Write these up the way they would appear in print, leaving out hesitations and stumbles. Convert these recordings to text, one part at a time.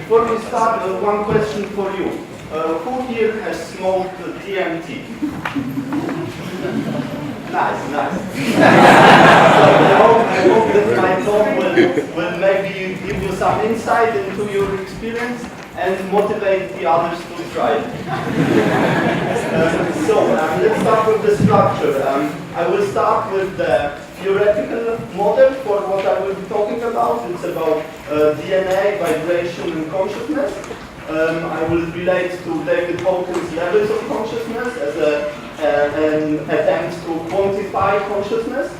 Before we start, one question for you. Who here has smoked DMT? Nice. So I hope that my talk will maybe give you some insight into your experience and motivate the others to try it. Let's start with the structure. I will start with the theoretical model for what I will be talking about. It's about DNA, vibration, and consciousness. I will relate to David Hawkins' levels of consciousness as an attempt to quantify consciousness.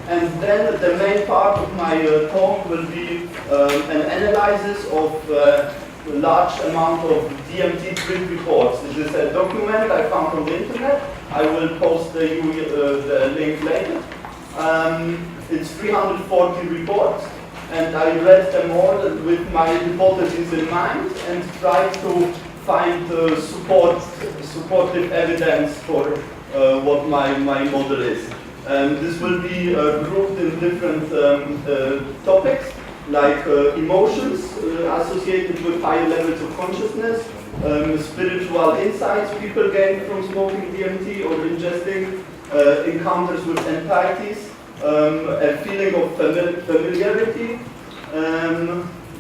And then the main part of my talk will be an analysis of large amount of DMT trip reports. This is a document I found on the internet. I will post the link later. It's 340 reports, and I read them all with my hypothesis in mind and tried to find supportive evidence for what my model is. This will be grouped in different topics, like emotions associated with higher levels of consciousness, spiritual insights people gain from smoking DMT or ingesting, encounters with entities, a feeling of familiarity,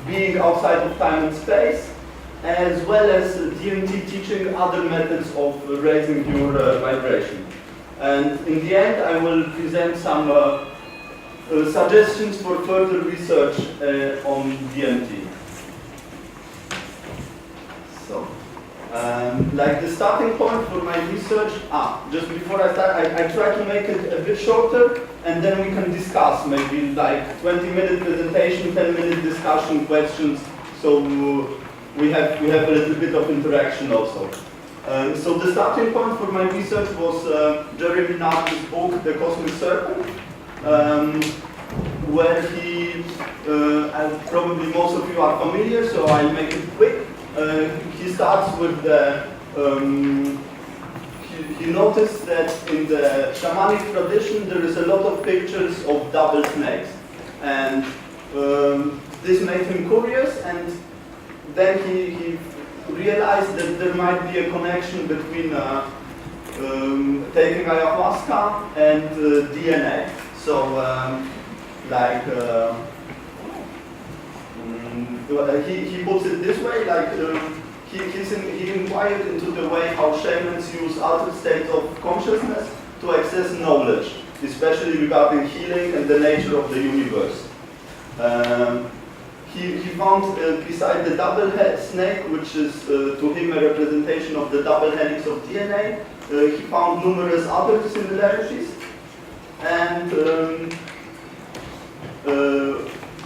being outside of time and space, as well as DMT teaching other methods of raising your vibration. And in the end, I will present some suggestions for further research on DMT. So, like the starting point for my research, just before I start, I try to make it a bit shorter, and then we can discuss, maybe like 20-minute presentation, 10-minute discussion, questions, so we have a little bit of interaction also. So the starting point for my research was Jeremy Narby's book, The Cosmic Serpent, where he, probably most of you are familiar, so I'll make it quick. He starts with the, he noticed that in the shamanic tradition there is a lot of pictures of double snakes, and this made him curious, and then he realized that there might be a connection between taking ayahuasca and DNA. So, he puts it this way, like he inquired into the way how shamans use altered states of consciousness to access knowledge, especially regarding healing and the nature of the universe. He found beside the double head snake, which is to him a representation of the double helix of DNA, he found numerous other similarities, and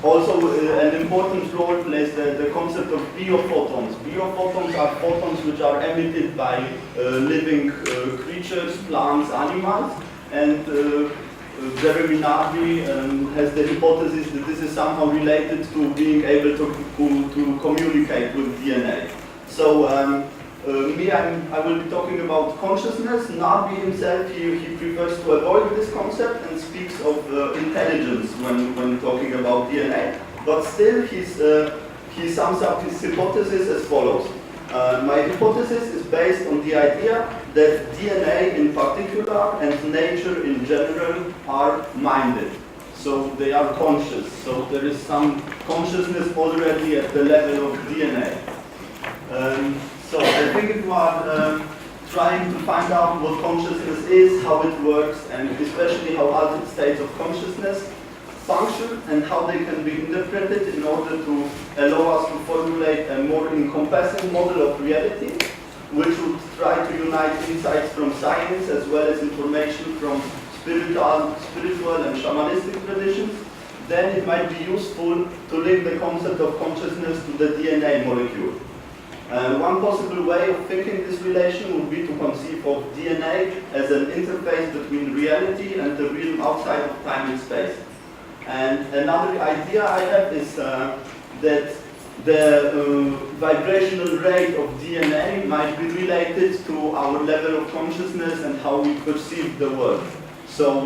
also an important role plays the concept of biophotons. Biophotons are photons which are emitted by living creatures, plants, animals, and Jeremy Narby has the hypothesis that this is somehow related to being able to communicate with DNA. So I will be talking about consciousness. Narby himself, he prefers to avoid this concept and speaks of intelligence when talking about DNA. But still, he sums up his hypothesis as follows. My hypothesis is based on the idea that DNA in particular and nature in general are minded. So they are conscious. So there is some consciousness already at the level of DNA. So I think if you are trying to find out what consciousness is, how it works, and especially how altered states of consciousness function and how they can be interpreted in order to allow us to formulate a more encompassing model of reality, which would try to unite insights from science as well as information from spiritual and shamanistic traditions, then it might be useful to link the concept of consciousness to the DNA molecule. One possible way of thinking this relation would be to conceive of DNA as an interface between reality and the realm outside of time and space. And another idea I have is that the vibrational rate of DNA might be related to our level of consciousness and how we perceive the world. So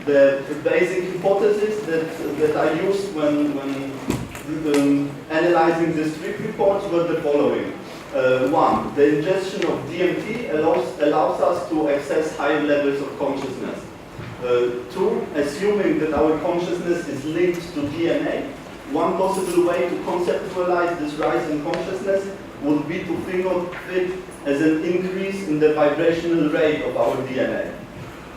the basic hypothesis that I used when analyzing these trip reports were the following. One, the ingestion of DMT allows us to access higher levels of consciousness. Two, assuming that our consciousness is linked to DNA, one possible way to conceptualize this rise in consciousness would be to think of it as an increase in the vibrational rate of our DNA.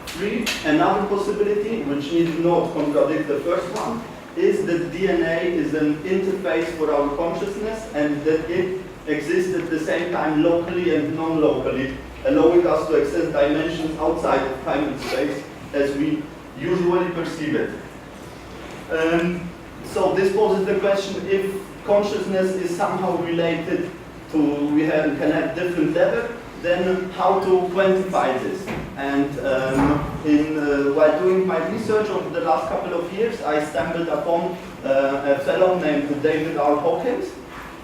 Three, another possibility, which need not contradict the first one, is that DNA is an interface for our consciousness and that it exists at the same time locally and non-locally, allowing us to access dimensions outside of time and space as we usually perceive it. So this poses the question, if consciousness is somehow related to, can have different levels, then how to quantify this? And while doing my research over the last couple of years, I stumbled upon a fellow named David R. Hawkins,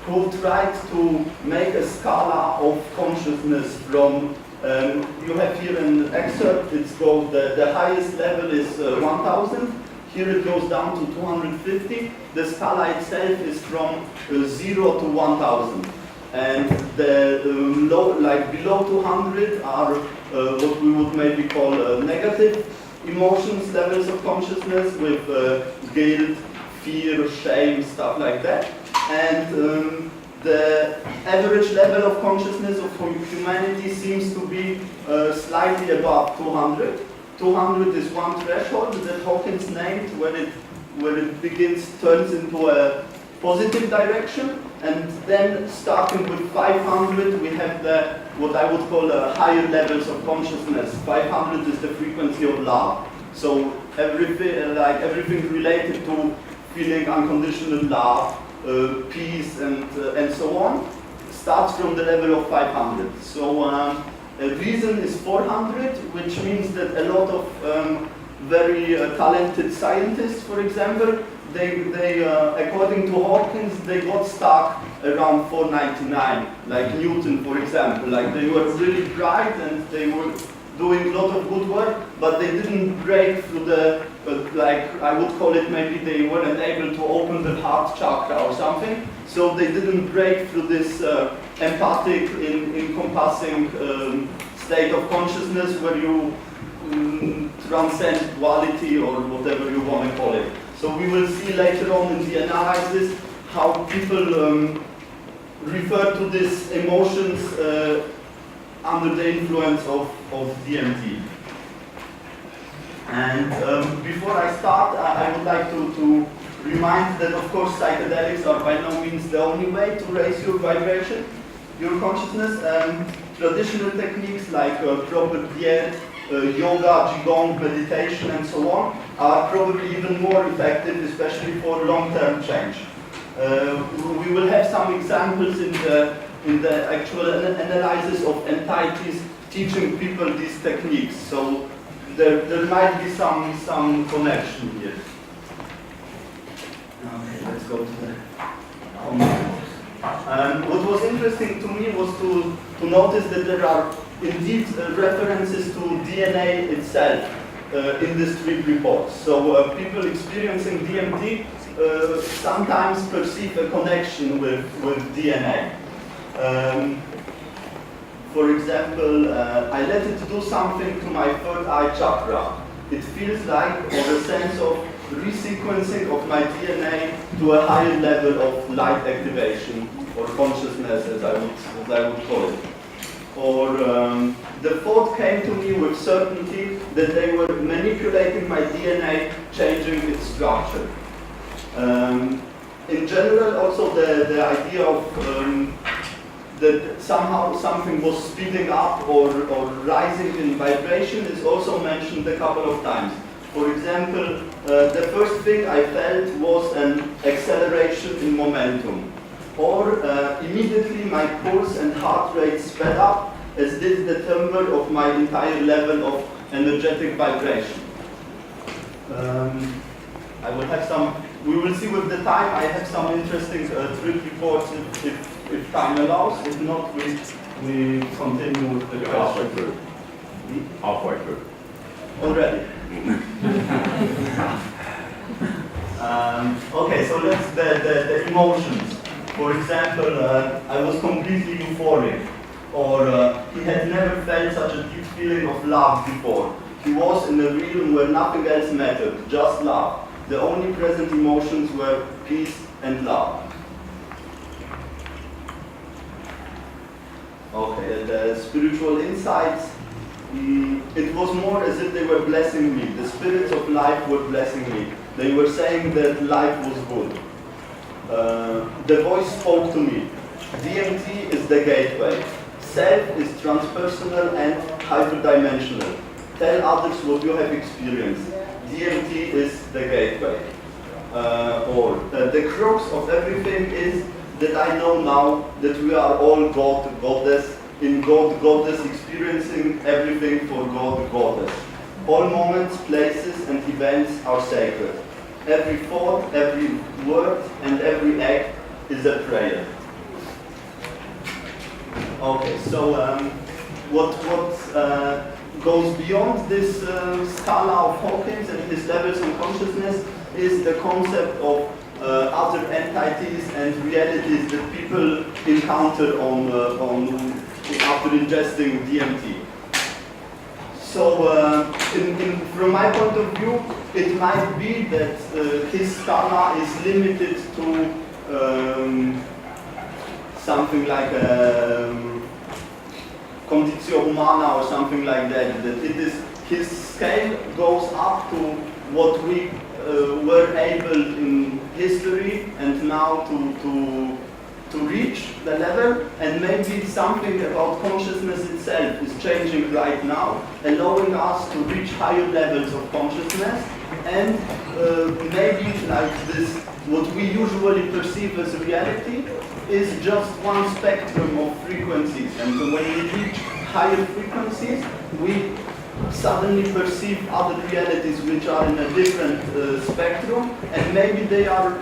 who tried to make a scala of consciousness from, you have here an excerpt, it's called, the highest level is 1000, here it goes down to 250, the scala itself is from 0 to 1000. And the below 200 are what we would maybe call negative emotions, levels of consciousness with guilt, fear, shame, stuff like that. And the average level of consciousness of humanity seems to be slightly above 200. 200 is one threshold that Hawkins named where it turns into a positive direction. And then starting with 500, we have what I would call higher levels of consciousness. 500 is the frequency of love. So everything related to feeling unconditional love, peace, and so on, starts from the level of 500. So reason is 400, which means that a lot of very talented scientists, for example, they according to Hawkins, they got stuck around 499, like Newton, for example. Like they were really bright and they were doing a lot of good work, but they didn't break through the, like I would call it, maybe they weren't able to open the heart chakra or something. So they didn't break through this empathic, encompassing state of consciousness where you transcend duality or whatever you want to call it. So we will see later on in the analysis how people refer to these emotions under the influence of DMT. And before I start, I would like to remind that, of course, psychedelics are by no means the only way to raise your vibration, your consciousness. Traditional techniques like proper diet, yoga, qigong, meditation, and so on are probably even more effective, especially for long-term change. We will have some examples in the actual analysis of entities teaching people these techniques. So there might be some connection here. Okay, let's go to the comments. What was interesting to me was to notice that there are indeed references to DNA itself in the street reports. So people experiencing DMT sometimes perceive a connection with DNA. For example, I let it do something to my third eye chakra. It feels like a sense of resequencing of my DNA to a higher level of light activation or consciousness, as I would call it. Or the thought came to me with certainty that they were manipulating my DNA, changing its structure. In general, also the idea of that somehow something was speeding up or rising in vibration is also mentioned a couple of times. For example, the first thing I felt was an acceleration in momentum. Or immediately my pulse and heart rate sped up, as did the timbre of my entire level of energetic vibration. I will have some, we will see with the time, I have some interesting trip reports if time allows. If not, we continue with the question. Halfway through. Already. Okay, so let's the emotions. For example, I was completely euphoric, or he had never felt such a deep feeling of love before. He was in a realm where nothing else mattered, just love. The only present emotions were peace and love. Okay, the spiritual insights, it was more as if they were blessing me. The spirits of life were blessing me. They were saying that life was good. The voice spoke to me. DMT is the gateway. Self is transpersonal and hyperdimensional. Tell others what you have experienced. DMT is the gateway. The crux of everything is that I know now that we are all God, Goddess, in God, Goddess, experiencing everything for God, Goddess. All moments, places, and events are sacred. Every thought, every word, and every act is a prayer. Okay, so what goes beyond this scala of Hawkins and his levels of consciousness is the concept of other entities and realities that people encounter after ingesting DMT. So, from my point of view, it might be that his scala is limited to something like conditio humana or something like that. That it is, his scale goes up to what we were able in history and now to reach the level, and maybe something about consciousness itself is changing right now, allowing us to reach higher levels of consciousness, and maybe like this, what we usually perceive as reality is just one spectrum of frequencies, and when we reach higher frequencies, we suddenly perceive other realities which are in a different spectrum, and maybe they are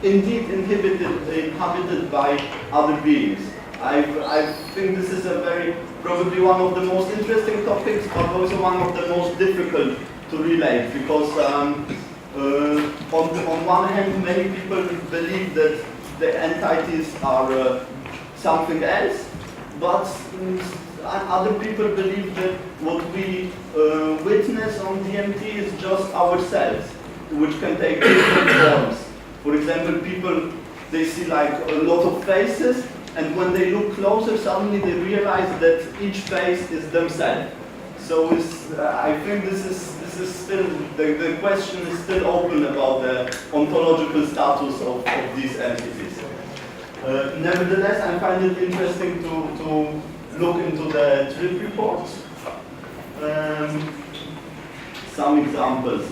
indeed inhabited by other beings. I think this is probably one of the most interesting topics, but also one of the most difficult to relate, because on one hand, many people believe that the entities are something else, but other people believe that what we witness on DMT is just ourselves, which can take different forms. For example, people, they see like a lot of faces, and when they look closer, suddenly they realize that each face is themselves. So I think this is still, the question is still open about the ontological status of these entities. Nevertheless, I find it interesting to look into the trip reports. Some examples.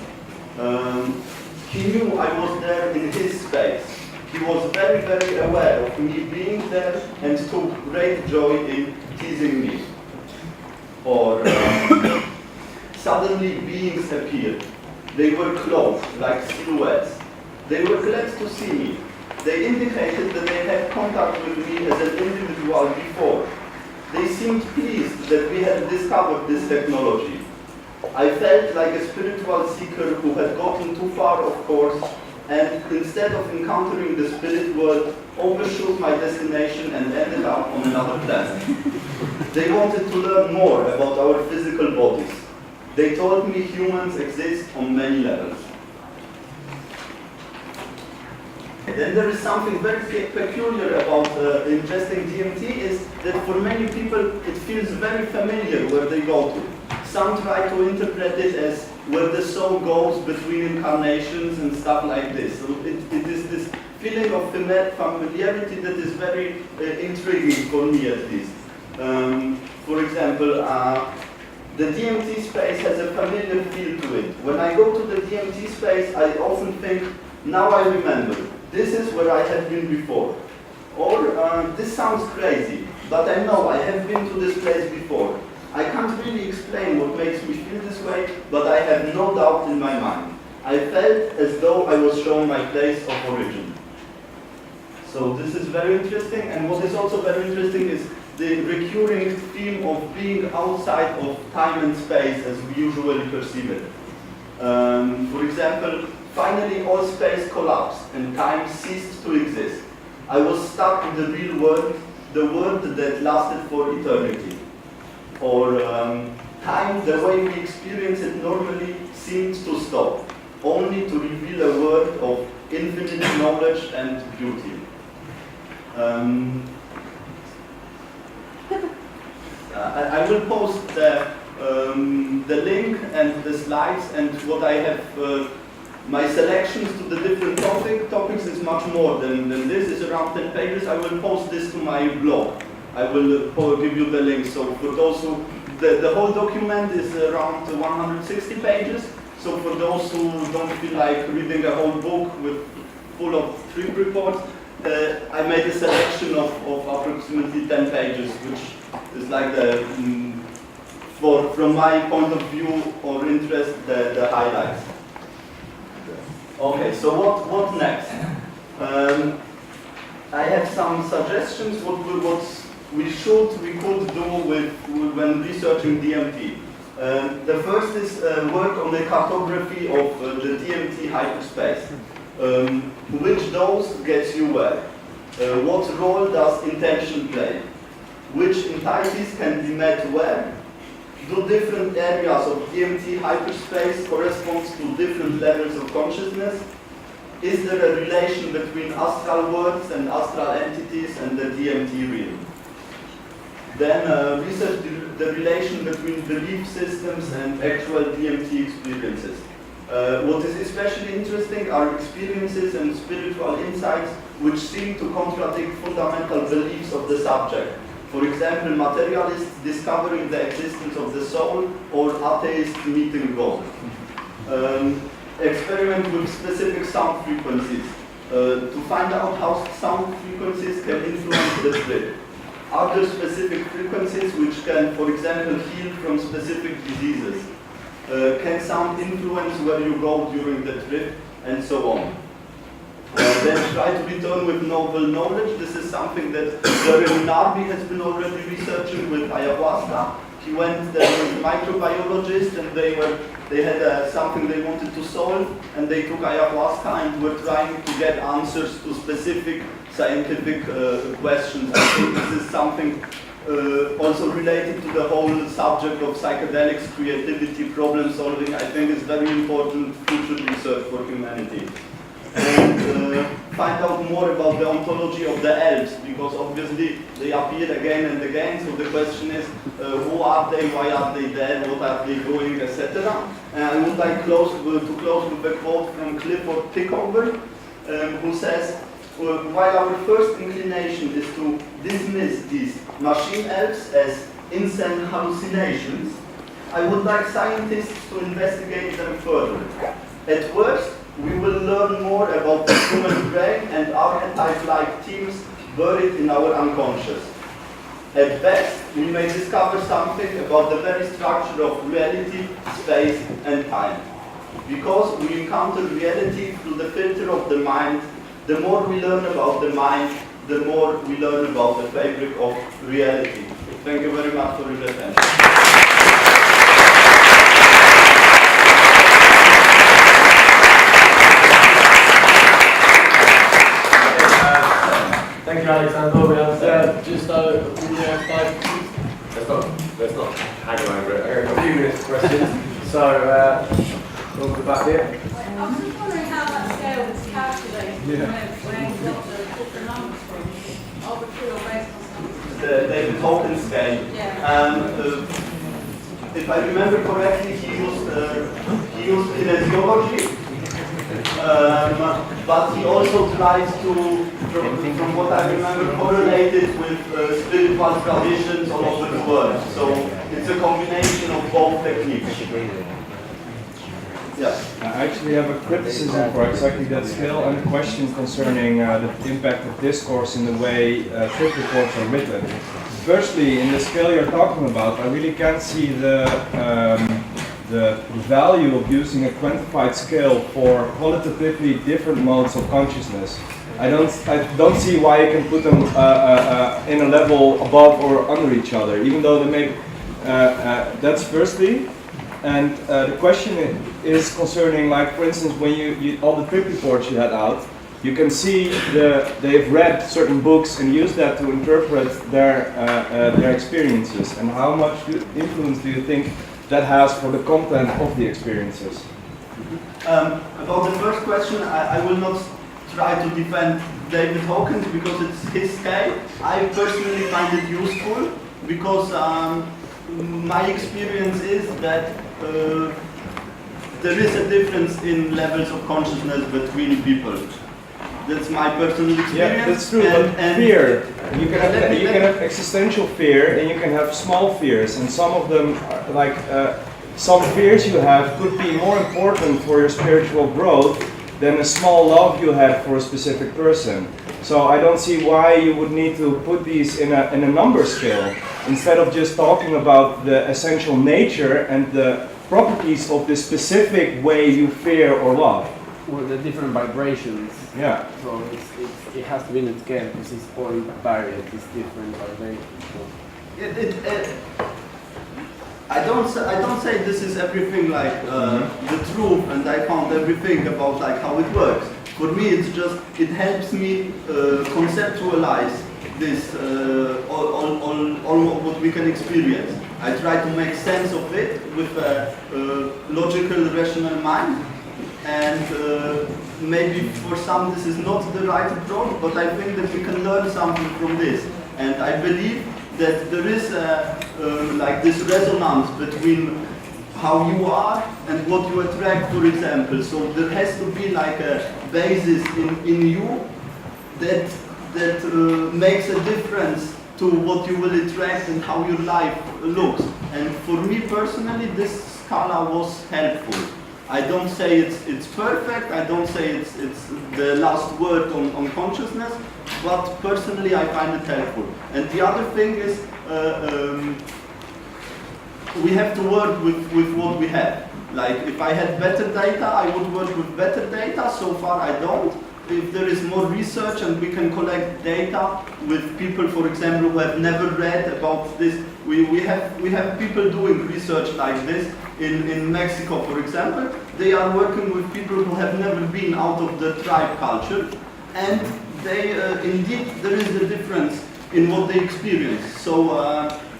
He knew I was there in his space. He was very, very aware of me being there and took great joy in teasing me. Or suddenly beings appeared. They were clothed like silhouettes. They were glad to see me. They indicated that they had contact with me as an individual before. They seemed pleased that we had discovered this technology. I felt like a spiritual seeker who had gotten too far, of course, and instead of encountering the spirit world, overshot my destination and ended up on another planet. They wanted to learn more about our physical bodies. They told me humans exist on many levels. Then there is something very peculiar about ingesting DMT, is that for many people it feels very familiar where they go to. Some try to interpret it as where the soul goes between incarnations and stuff like this. So it is this feeling of familiarity that is very intriguing for me, at least. For example, the DMT space has a familiar feel to it. When I go to the DMT space, I often think, now I remember, this is where I have been before. Or, this sounds crazy, but I know I have been to this place before. I can't really explain what makes me feel this way, but I have no doubt in my mind. I felt as though I was shown my place of origin. So this is very interesting, and what is also very interesting is the recurring theme of being outside of time and space as we usually perceive it. For example, finally all space collapsed and time ceased to exist. I was stuck in the real world, the world that lasted for eternity. Or time, the way we experience it normally, seems to stop, only to reveal a world of infinite knowledge and beauty. I will post the link and the slides and what I have, my selections to the different topics is much more than this, it's around 10 pages. I will post this to my blog. I will give you the link. So for those who, the whole document is around 160 pages. So for those who don't feel like reading a whole book full of trip reports, I made a selection of approximately 10 pages, which is like the, from my point of view or interest, the highlights. Okay, so what next? I have some suggestions what we could do when researching DMT. The first is work on the cartography of the DMT hyperspace. Which dose gets you where? What role does intention play? Which entities can be met where? Do different areas of DMT hyperspace correspond to different levels of consciousness? Is there a relation between astral worlds and astral entities and the DMT realm? Then research the relation between belief systems and actual DMT experiences. What is especially interesting are experiences and spiritual insights which seem to contradict fundamental beliefs of the subject. For example, materialists discovering the existence of the soul, or atheists meeting God. Experiment with specific sound frequencies to find out how sound frequencies can influence the trip. Are there specific frequencies which can, for example, heal from specific diseases? Can sound influence where you go during the trip, and so on. Then try to return with novel knowledge. This is something that Jeremy Narby has been already researching with ayahuasca. He went there with microbiologists, and they had something they wanted to solve, and they took ayahuasca and were trying to get answers to specific scientific questions. I think this is something also related to the whole subject of psychedelics, creativity, problem solving. I think is very important future research for humanity. And find out more about the ontology of the elves, because obviously they appear again and again. So the question is, who are they, why are they there, what are they doing, etc. And I would like to close with a quote from Clifford Pickover, who says, while our first inclination is to dismiss these machine elves as insane hallucinations, I would like scientists to investigate them further. At worst, we will learn more about the human brain and archetype-like themes buried in our unconscious. At best, we may discover something about the very structure of reality, space, and time. Because we encounter reality through the filter of the mind, the more we learn about the mind, the more we learn about the fabric of reality. Thank you very much for your attention. Thank you, Aleksander. We have just over 5 minutes. Let's not hang over it. A few minutes for questions. So, we'll go back here. I was just wondering how that scale was calculated, where you got the different numbers from, arbitrary or based on something. The token scale. Yeah. If I remember correctly, he used kinesiology, but he also tries to, from what I remember, correlate it with spiritual traditions all over the world. So it's a combination of both techniques. Yeah. I actually have a criticism for exactly that scale and a question concerning the impact of discourse in the way trip reports are written. Firstly, in the scale you're talking about, I really can't see the value of using a quantified scale for qualitatively different modes of consciousness. I don't see why you can put them in a level above or under each other, even though they make. That's firstly. And the question is concerning, like, for instance, when you all the trip reports you had out, you can see they've read certain books and use that to interpret their experiences. And how much influence do you think that has for the content of the experiences? About the first question, I will not try to defend David Hawkins because it's his scale. I personally find it useful because my experience is that there is a difference in levels of consciousness between people. That's my personal experience. Yeah, that's true. And fear. You can have existential fear, and you can have small fears, and some of them, are like some fears you have, could be more important for your spiritual growth than a small love you have for a specific person. So I don't see why you would need to put these in a number scale instead of just talking about the essential nature and the properties of the specific way you fear or love. Well, the different vibrations. Yeah. So it has to be in a scale because it's all varied, it's different vibrations. So. I don't say this is everything like the truth, and I found everything about like how it works. For me, it's just it helps me conceptualize this all of what we can experience. I try to make sense of it with a logical, rational mind. And maybe for some this is not the right approach, but I think that we can learn something from this. And I believe that there is like this resonance between how you are and what you attract, for example. So there has to be like a basis in you that makes a difference to what you will attract and how your life looks. And for me personally, this scala was helpful. I don't say it's perfect, I don't say it's the last word on consciousness, but personally I find it helpful. And the other thing is, we have to work with what we have. Like if I had better data, I would work with better data. So far I don't. If there is more research and we can collect data with people, for example, who have never read about this, we have people doing research like this in Mexico, for example. They are working with people who have never been out of the tribe culture, and they indeed there is a difference in what they experience. So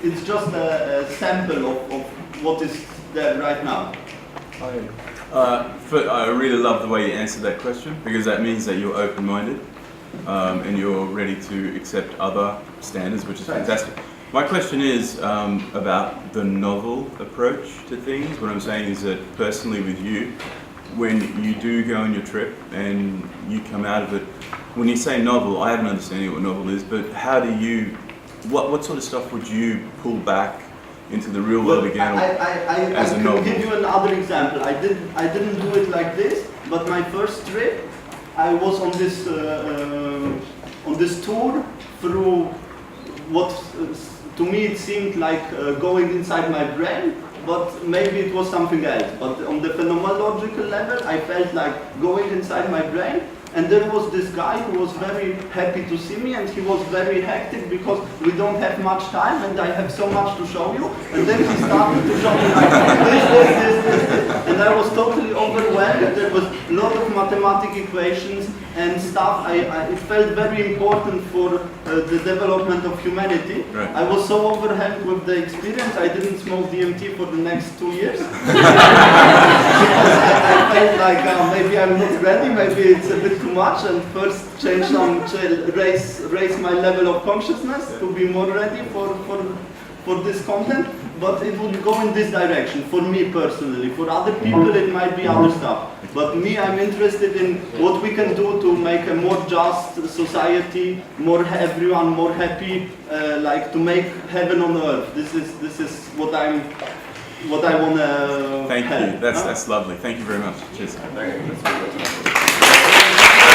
it's just a sample of what is there right now. I really love the way you answered that question, because that means that you're open-minded and you're ready to accept other standards, which is fantastic. My question is about the novel approach to things. What I'm saying is that personally with you, when you do go on your trip and you come out of it, when you say novel, I have an understanding of what novel is, but how do you, what sort of stuff would you pull back into the real world again as a novel? I can give you another example. I didn't do it like this, but my first trip, I was on this tour through what to me it seemed like going inside my brain, but maybe it was something else. But on the phenomenological level, I felt like going inside my brain. And there was this guy who was very happy to see me, and he was very hectic because we don't have much time and I have so much to show you. And then he started to show me like this. And I was totally overwhelmed. There was a lot of mathematical equations and stuff. It felt very important for the development of humanity. Right. I was so overwhelmed with the experience, I didn't smoke DMT for the next 2 years. Because I felt like maybe I'm not ready, maybe it's a bit too much, and first raise my level of consciousness to be more ready for this content. But it would go in this direction for me personally. For other people it might be other stuff. But me, I'm interested in what we can do to make a more just society, everyone more happy, like to make heaven on earth. This is what I want to. Thank you. That's lovely. Thank you very much. Cheers. Thank you.